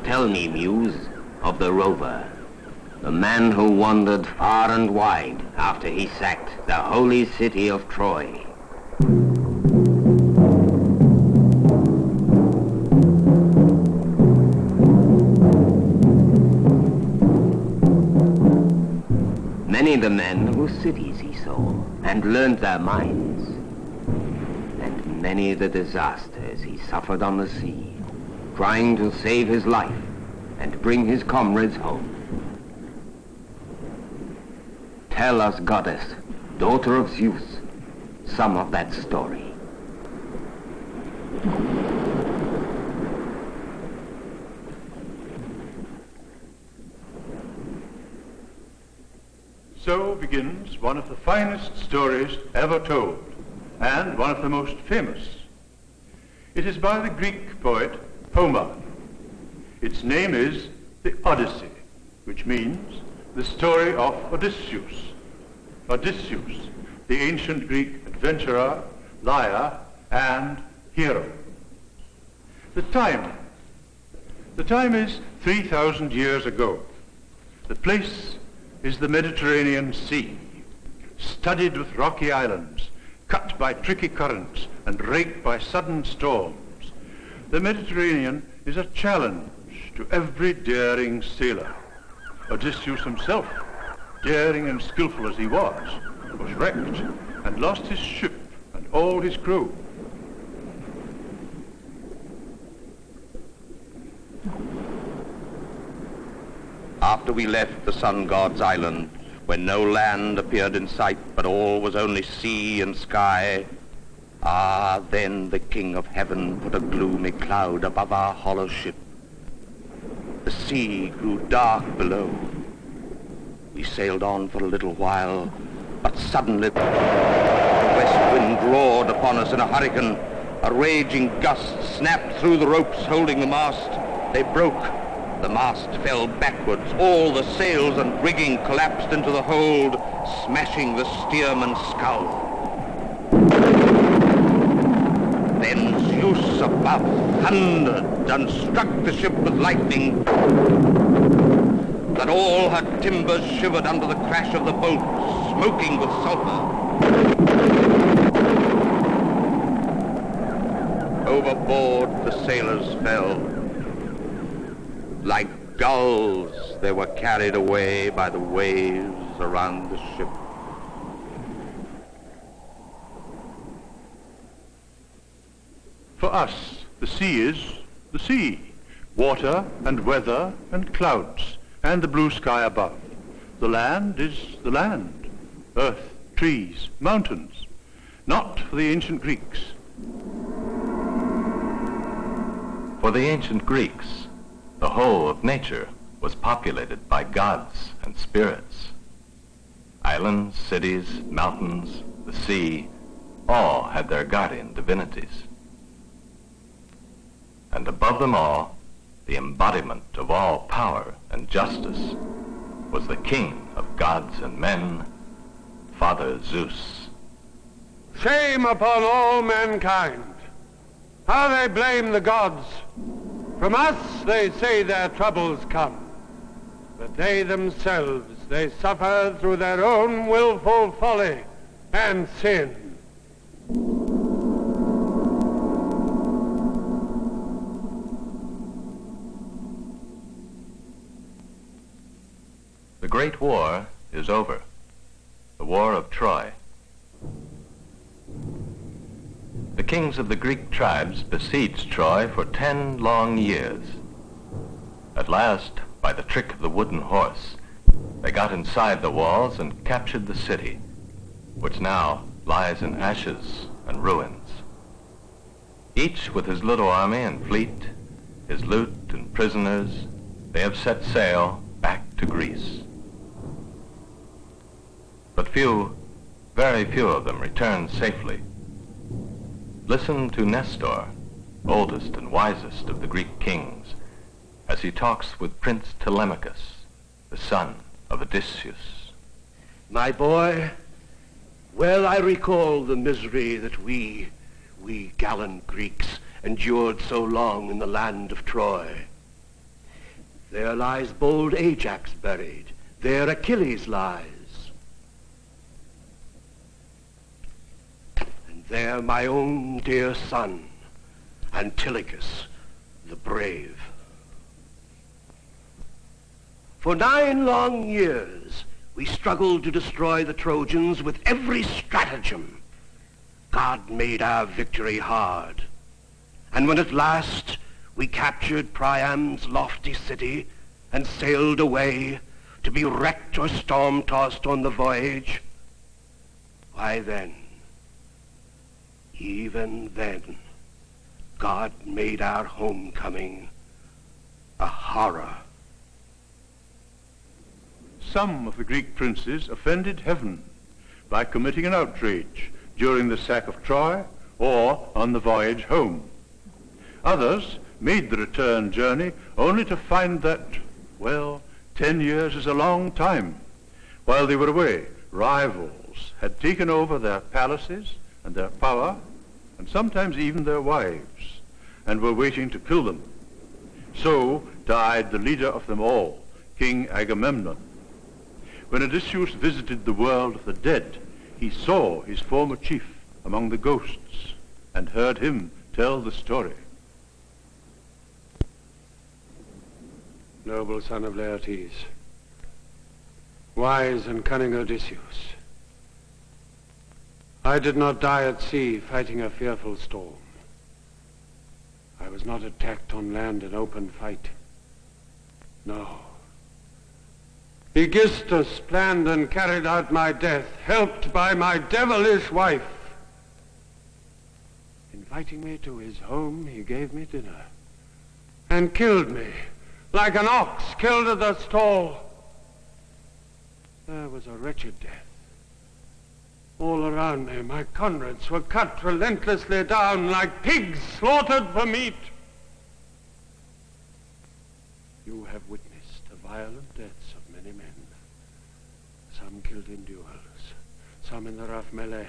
Tell me, Muse, of the rover, the man who wandered far and wide after he sacked the holy city of Troy. Many the men whose cities he saw and learned their minds, and many the disasters he suffered on the sea, trying to save his life and bring his comrades home. Tell us, goddess, daughter of Zeus, some of that story. So begins one of the finest stories ever told, and one of the most famous. It is by the Greek poet Homer. Its name is the Odyssey, which means the story of Odysseus. Odysseus, the ancient Greek adventurer, liar, and hero. The time is 3,000 years ago. The place is the Mediterranean Sea, studded with rocky islands, cut by tricky currents and raked by sudden storms. The Mediterranean is a challenge to every daring sailor. Odysseus himself, daring and skillful as he was wrecked and lost his ship and all his crew. After we left the sun god's island, when no land appeared in sight, but all was only sea and sky, then the King of Heaven put a gloomy cloud above our hollow ship. The sea grew dark below. We sailed on for a little while, but suddenly the west wind roared upon us in a hurricane. A raging gust snapped through the ropes holding the mast. They broke. The mast fell backwards. All the sails and rigging collapsed into the hold, smashing the steerman's skull. Then Zeus above thundered and struck the ship with lightning, that all her timbers shivered under the crash of the bolt, smoking with sulfur. Overboard the sailors fell. Like gulls, they were carried away by the waves around the ship. For us, the sea is the sea, water and weather and clouds, and the blue sky above. The land is the land, earth, trees, mountains, not for the ancient Greeks. For the ancient Greeks, the whole of nature was populated by gods and spirits. Islands, cities, mountains, the sea, all had their guardian divinities. And above them all, the embodiment of all power and justice, was the king of gods and men, Father Zeus. Shame upon all mankind! How they blame the gods! From us they say their troubles come, but they themselves, they suffer through their own willful folly and sin. The Great War is over, the War of Troy. The kings of the Greek tribes besieged Troy for 10 long years. At last, by the trick of the wooden horse, they got inside the walls and captured the city, which now lies in ashes and ruins. Each with his little army and fleet, his loot and prisoners, they have set sail back to Greece. But few, very few of them returned safely. Listen to Nestor, oldest and wisest of the Greek kings, as he talks with Prince Telemachus, the son of Odysseus. My boy, well I recall the misery that we gallant Greeks endured so long in the land of Troy. There lies bold Ajax buried. There Achilles lies. And there my own dear son, Antilochus, the brave. For 9 long years, we struggled to destroy the Trojans with every stratagem. God made our victory hard. And when at last we captured Priam's lofty city and sailed away to be wrecked or storm-tossed on the voyage, why then, even then, God made our homecoming a horror. Some of the Greek princes offended heaven by committing an outrage during the sack of Troy or on the voyage home. Others made the return journey only to find that, well, 10 years is a long time. While they were away, rivals had taken over their palaces and their power, and sometimes even their wives, and were waiting to kill them. So died the leader of them all, King Agamemnon. When Odysseus visited the world of the dead, he saw his former chief among the ghosts and heard him tell the story. Noble son of Laertes, wise and cunning Odysseus, I did not die at sea fighting a fearful storm. I was not attacked on land in open fight. No. Aegisthus planned and carried out my death, helped by my devilish wife. Inviting me to his home, he gave me dinner and killed me like an ox killed at the stall. There was a wretched death. All around me, my comrades were cut relentlessly down like pigs slaughtered for meat. You have witnessed the violent deaths of many men. Some killed in duels, some in the rough melee.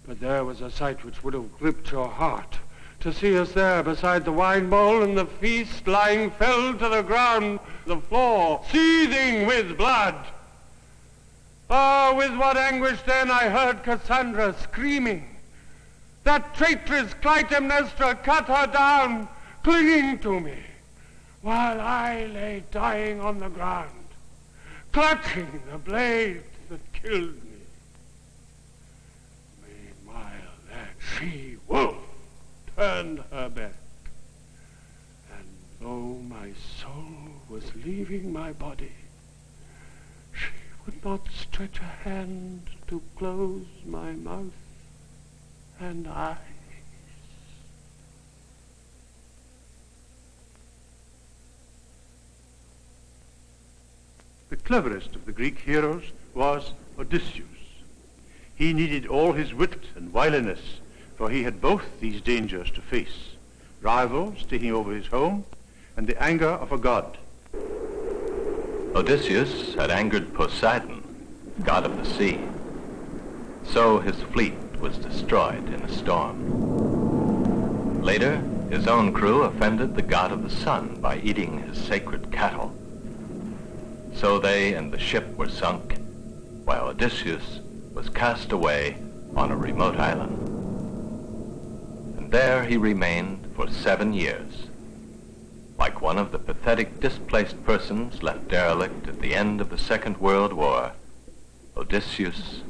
But there was a sight which would have gripped your heart, to see us there beside the wine bowl and the feast lying felled to the ground, the floor seething with blood. Ah, with what anguish then I heard Cassandra screaming. That traitress Clytemnestra cut her down, clinging to me, while I lay dying on the ground, clutching the blade that killed me. Meanwhile, that she-wolf turned her back, and though my soul was leaving my body, she would not stretch a hand to close my mouth and eyes. The cleverest of the Greek heroes was Odysseus. He needed all his wit and wiliness, for he had both these dangers to face: rivals taking over his home and the anger of a god. Odysseus had angered Poseidon, god of the sea. So his fleet was destroyed in a storm. Later, his own crew offended the god of the sun by eating his sacred cattle. So they and the ship were sunk, while Odysseus was cast away on a remote island. And there he remained for 7 years, like one of the pathetic displaced persons left derelict at the end of the Second World War. Odysseus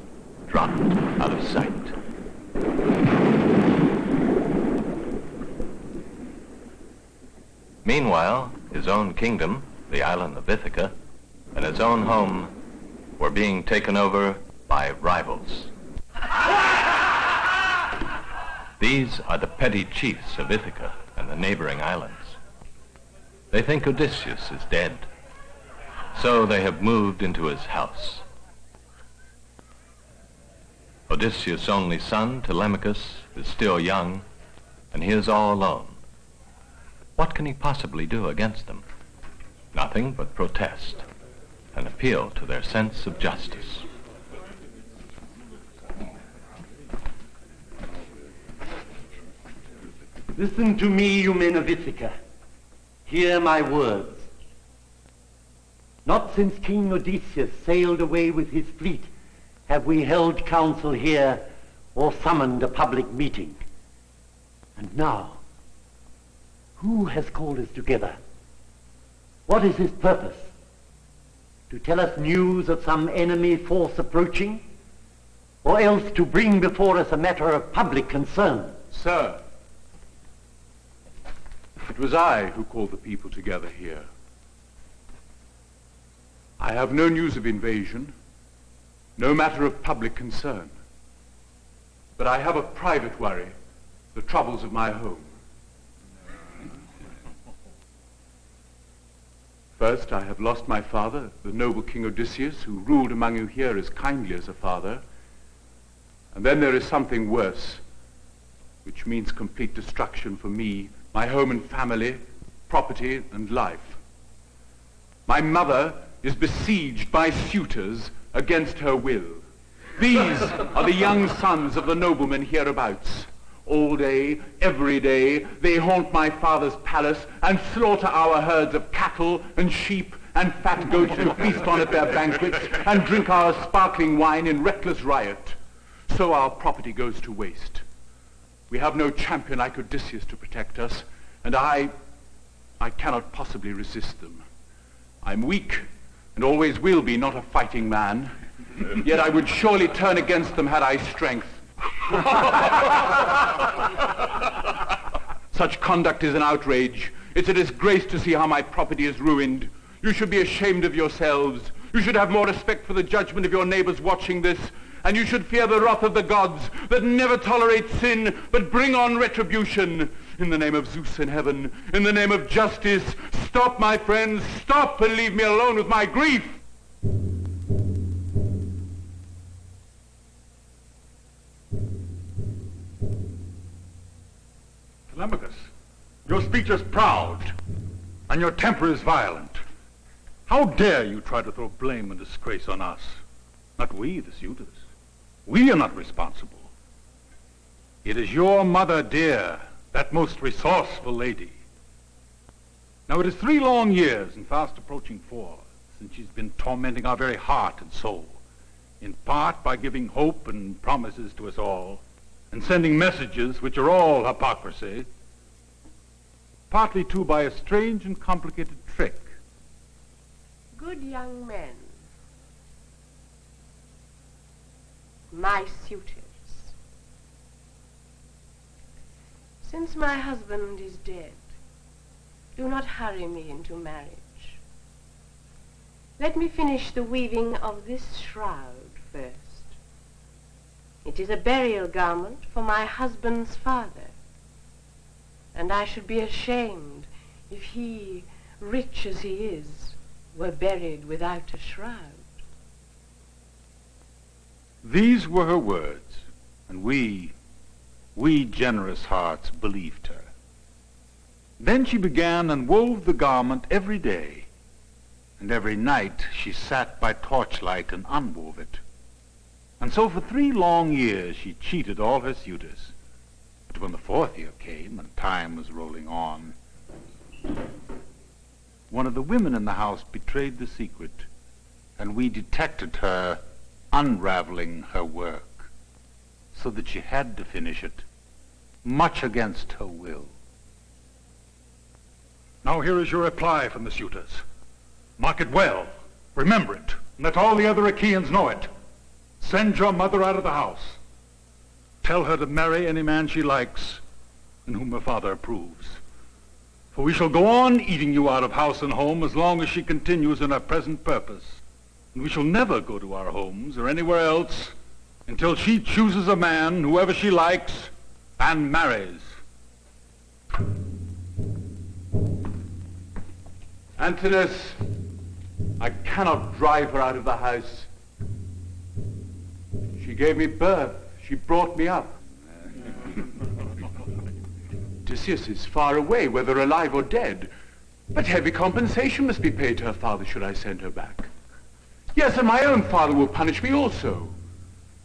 dropped out of sight. Meanwhile, his own kingdom, the island of Ithaca, and his own home were being taken over by rivals. These are the petty chiefs of Ithaca and the neighboring islands. They think Odysseus is dead, so they have moved into his house. Odysseus' only son, Telemachus, is still young, and he is all alone. What can he possibly do against them? Nothing but protest and appeal to their sense of justice. Listen to me, you men of Ithaca. Hear my words. Not since King Odysseus sailed away with his fleet have we held council here or summoned a public meeting. And now, who has called us together? What is his purpose? To tell us news of some enemy force approaching, or else to bring before us a matter of public concern? Sir, it was I who called the people together here. I have no news of invasion, no matter of public concern. But I have a private worry, the troubles of my home. First, I have lost my father, the noble King Odysseus, who ruled among you here as kindly as a father. And then there is something worse, which means complete destruction for me, my home and family, property and life. My mother is besieged by suitors against her will. These are the young sons of the noblemen hereabouts. All day, every day, they haunt my father's palace and slaughter our herds of cattle and sheep and fat goats to feast on at their banquets and drink our sparkling wine in reckless riot. So our property goes to waste. We have no champion like Odysseus to protect us, and I cannot possibly resist them. I'm weak and always will be, not a fighting man. Yet I would surely turn against them had I strength. Such conduct is an outrage. It's a disgrace to see how my property is ruined. You should be ashamed of yourselves. You should have more respect for the judgment of your neighbors watching this. And you should fear the wrath of the gods that never tolerate sin, but bring on retribution. In the name of Zeus in heaven, in the name of justice, stop, my friends, stop and leave me alone with my grief. Telemachus, your speech is proud, and your temper is violent. How dare you try to throw blame and disgrace on us? Not we, the suitors. We are not responsible. It is your mother dear, that most resourceful lady. Now it is 3 long years, and fast approaching 4, since she's been tormenting our very heart and soul, in part by giving hope and promises to us all, and sending messages which are all hypocrisy, partly too by a strange and complicated trick. Good young men, my suitors, since my husband is dead, do not hurry me into marriage. Let me finish the weaving of this shroud first. It is a burial garment for my husband's father, and I should be ashamed if he, rich as he is, were buried without a shroud. These were her words, and we generous hearts believed her. Then she began and wove the garment every day, and every night she sat by torchlight and unwove it. And so for 3 long years she cheated all her suitors. But when the 4th year came and time was rolling on, one of the women in the house betrayed the secret, and we detected her unraveling her work, so that she had to finish it, much against her will. Now here is your reply from the suitors. Mark it well, remember it, and let all the other Achaeans know it. Send your mother out of the house. Tell her to marry any man she likes, and whom her father approves. For we shall go on eating you out of house and home as long as she continues in her present purpose. And we shall never go to our homes or anywhere else until she chooses a man, whoever she likes, and marries. Antinous, I cannot drive her out of the house. She gave me birth. She brought me up. Odysseus is far away, whether alive or dead. But heavy compensation must be paid to her father should I send her back. Yes, and my own father will punish me also.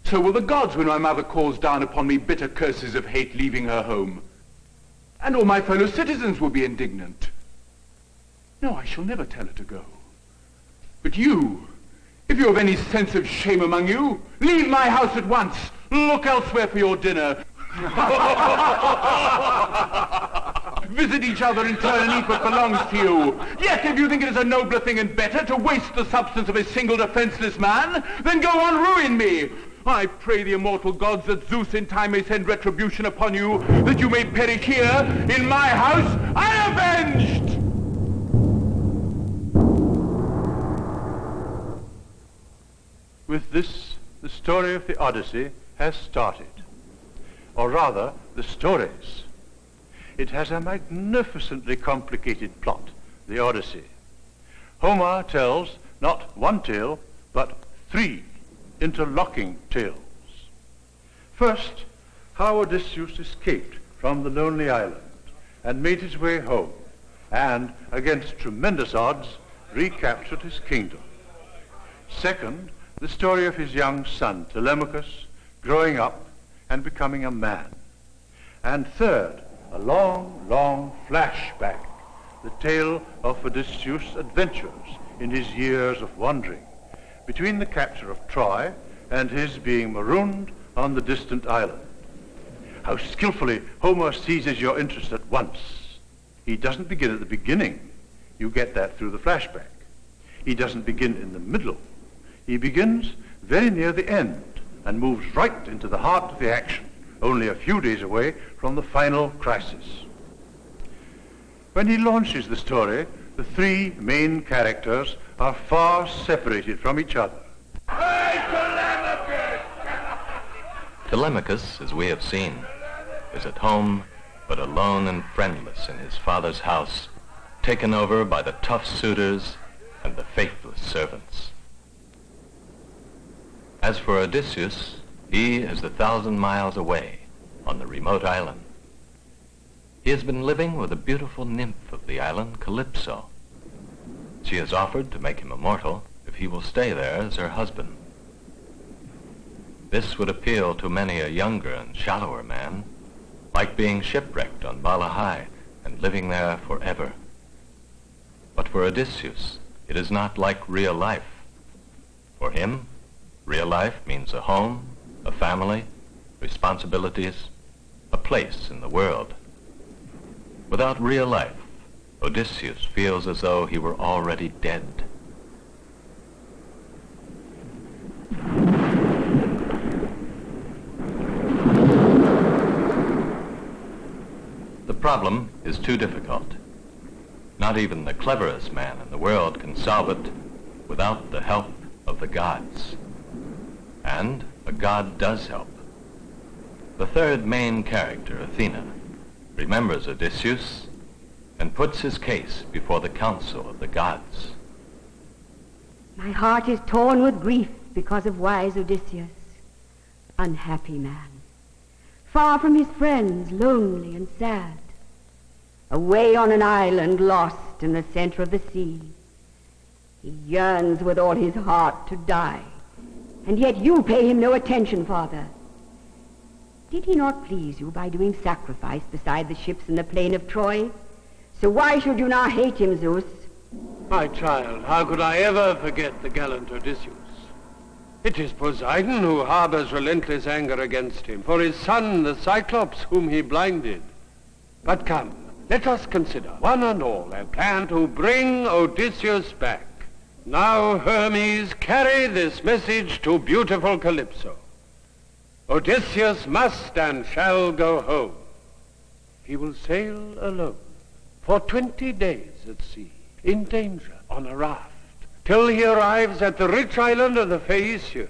So will the gods when my mother calls down upon me bitter curses of hate leaving her home. And all my fellow citizens will be indignant. No, I shall never tell her to go. But you, if you have any sense of shame among you, leave my house at once. Look elsewhere for your dinner. Visit each other in turn and eat what belongs to you. Yet if you think it is a nobler thing and better to waste the substance of a single defenseless man, then go on, ruin me. I pray the immortal gods that Zeus in time may send retribution upon you, that you may perish here in my house unavenged. With this, the story of the Odyssey has started. Or rather, the stories. It has a magnificently complicated plot, the Odyssey. Homer tells not one tale, but 3 interlocking tales. First, how Odysseus escaped from the lonely island and made his way home, and, against tremendous odds, recaptured his kingdom. Second, the story of his young son, Telemachus, growing up and becoming a man. And third, a long, long flashback, the tale of Odysseus' adventures in his years of wandering, between the capture of Troy and his being marooned on the distant island. How skillfully Homer seizes your interest at once. He doesn't begin at the beginning. You get that through the flashback. He doesn't begin in the middle. He begins very near the end and moves right into the heart of the action, only a few days away from the final crisis. When he launches the story, the 3 main characters are far separated from each other. Telemachus, as we have seen, is at home, but alone and friendless in his father's house, taken over by the tough suitors and the faithless servants. As for Odysseus, he is 1,000 miles away on the remote island. He has been living with a beautiful nymph of the island, Calypso. She has offered to make him immortal if he will stay there as her husband. This would appeal to many a younger and shallower man, like being shipwrecked on Valhalla and living there forever. But for Odysseus, it is not like real life. For him, real life means a home, a family, responsibilities, a place in the world. Without real life, Odysseus feels as though he were already dead. The problem is too difficult. Not even the cleverest man in the world can solve it without the help of the gods. And a god does help. The 3rd main character, Athena, remembers Odysseus and puts his case before the council of the gods. My heart is torn with grief because of wise Odysseus, unhappy man, far from his friends, lonely and sad, away on an island lost in the center of the sea. He yearns with all his heart to die, and yet you pay him no attention, Father. Did he not please you by doing sacrifice beside the ships in the plain of Troy? So why should you now hate him, Zeus? My child, how could I ever forget the gallant Odysseus? It is Poseidon who harbors relentless anger against him, for his son, the Cyclops, whom he blinded. But come, let us consider, one and all, a plan to bring Odysseus back. Now, Hermes, carry this message to beautiful Calypso. Odysseus must and shall go home. He will sail alone for 20 days at sea, in danger, on a raft, till he arrives at the rich island of the Phaeacians.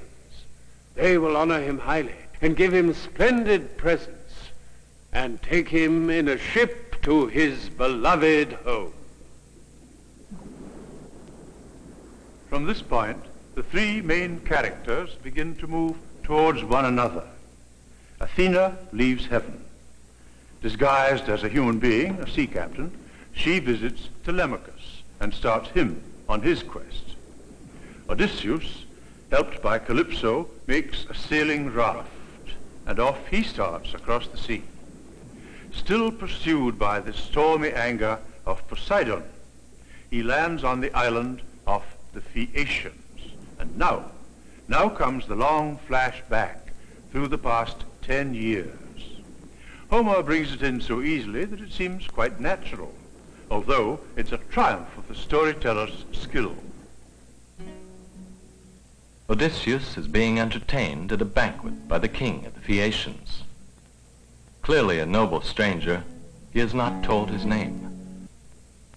They will honor him highly and give him splendid presents and take him in a ship to his beloved home. From this point, the 3 main characters begin to move towards one another. Athena leaves heaven. Disguised as a human being, a sea captain, she visits Telemachus and starts him on his quest. Odysseus, helped by Calypso, makes a sailing raft, and off he starts across the sea. Still pursued by the stormy anger of Poseidon, he lands on the island of the Phaeacians. And now comes the long flash back through the past 10 years. Homer brings it in so easily that it seems quite natural, although it's a triumph of the storyteller's skill. Odysseus is being entertained at a banquet by the king of the Phaeacians. Clearly a noble stranger, he has not told his name.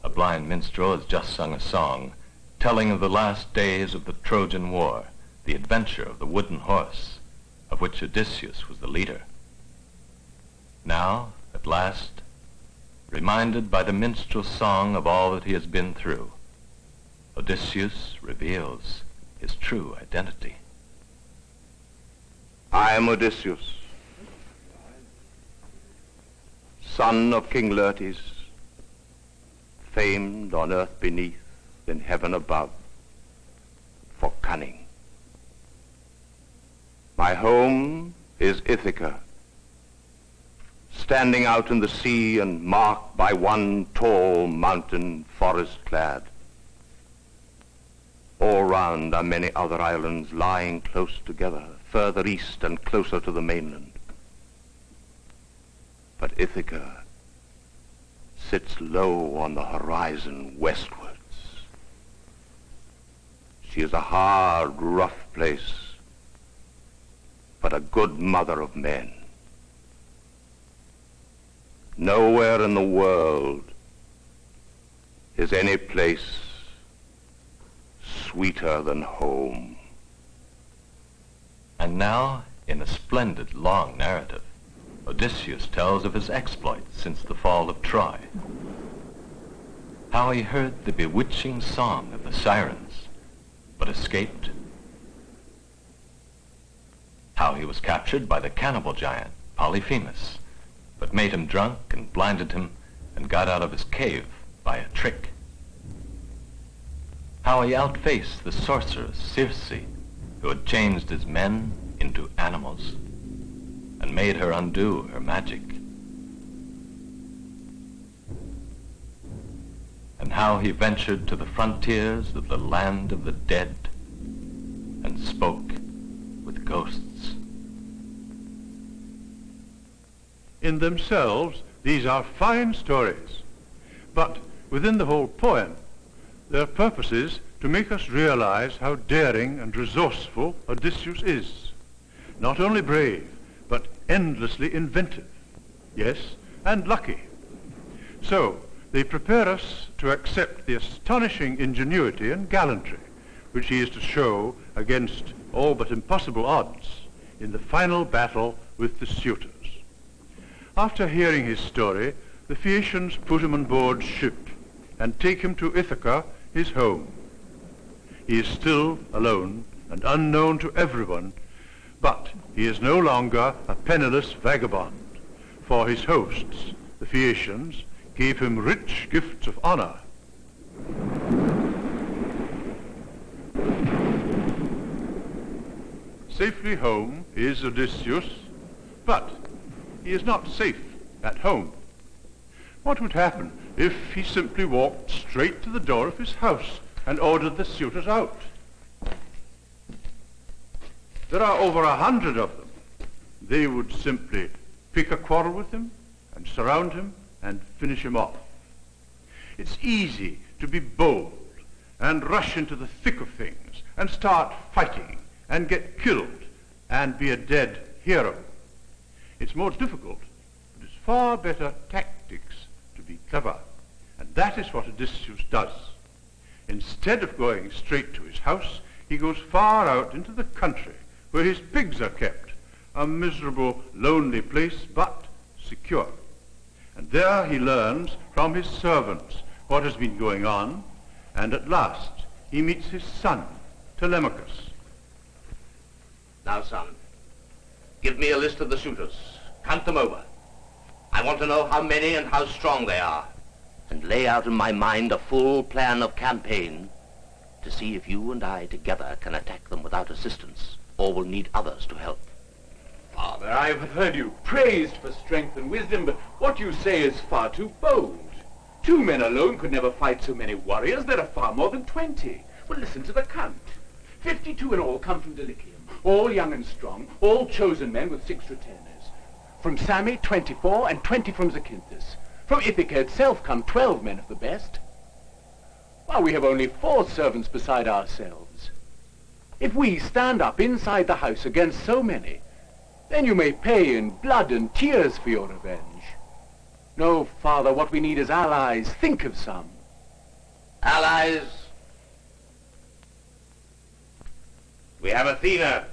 A blind minstrel has just sung a song telling of the last days of the Trojan War, the adventure of the wooden horse, of which Odysseus was the leader. Now, at last, reminded by the minstrel's song of all that he has been through, Odysseus reveals his true identity. I am Odysseus, son of King Laertes, famed on earth beneath, in heaven above, for cunning. My home is Ithaca, standing out in the sea and marked by one tall mountain, forest-clad. All round are many other islands lying close together, further east and closer to the mainland. But Ithaca sits low on the horizon westwards. She is a hard, rough place, but a good mother of men. Nowhere in the world is any place sweeter than home. And now, in a splendid long narrative, Odysseus tells of his exploits since the fall of Troy. How he heard the bewitching song of the sirens, but escaped. How he was captured by the cannibal giant, Polyphemus, but made him drunk and blinded him and got out of his cave by a trick. How he outfaced the sorceress Circe, who had changed his men into animals and made her undo her magic. And how he ventured to the frontiers of the land of the dead and spoke with ghosts. In themselves, these are fine stories, but within the whole poem, their purpose is to make us realize how daring and resourceful Odysseus is. Not only brave, but endlessly inventive. Yes, and lucky. So, they prepare us to accept the astonishing ingenuity and gallantry which he is to show against all but impossible odds in the final battle with the suitors. After hearing his story, the Phaeacians put him on board ship and take him to Ithaca, his home. He is still alone and unknown to everyone, but he is no longer a penniless vagabond, for his hosts, the Phaeacians, gave him rich gifts of honor. Safely home is Odysseus, but he is not safe at home. What would happen if he simply walked straight to the door of his house and ordered the suitors out? There are over 100 of them. They would simply pick a quarrel with him and surround him and finish him off. It's easy to be bold and rush into the thick of things and start fighting and get killed and be a dead hero. It's more difficult, but it's far better tactics to be clever. And that is what Odysseus does. Instead of going straight to his house, he goes far out into the country where his pigs are kept, a miserable, lonely place, but secure. And there he learns from his servants what has been going on, and at last he meets his son, Telemachus. Now, son, give me a list of the suitors. Count them over. I want to know how many and how strong they are, and lay out in my mind a full plan of campaign to see if you and I together can attack them without assistance, or will need others to help. Father, I have heard you praised for strength and wisdom, but what you say is far too bold. 2 men alone could never fight so many warriors. There are far more than 20. Well, listen to the count. 52 in all come from Dulichium, all young and strong, all chosen men with 6 retainers. From Sami, 24, and 20 from Zacynthus. From Ithaca itself come 12 men of the best. While we have only 4 servants beside ourselves. If we stand up inside the house against so many, then you may pay in blood and tears for your revenge. No, Father, what we need is allies. Think of some. Allies. We have Athena.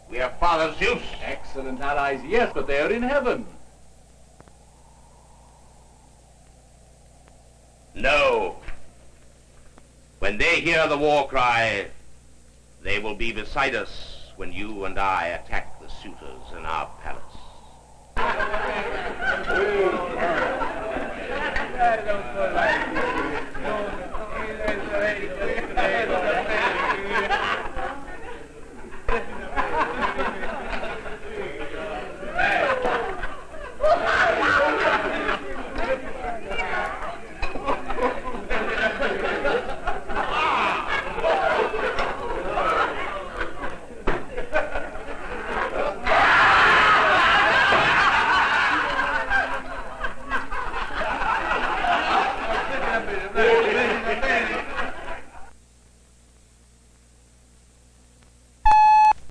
We have Father Zeus. Excellent allies, yes, but they are in heaven. No. When they hear the war cry, they will be beside us when you and I attack the suitors in our palace.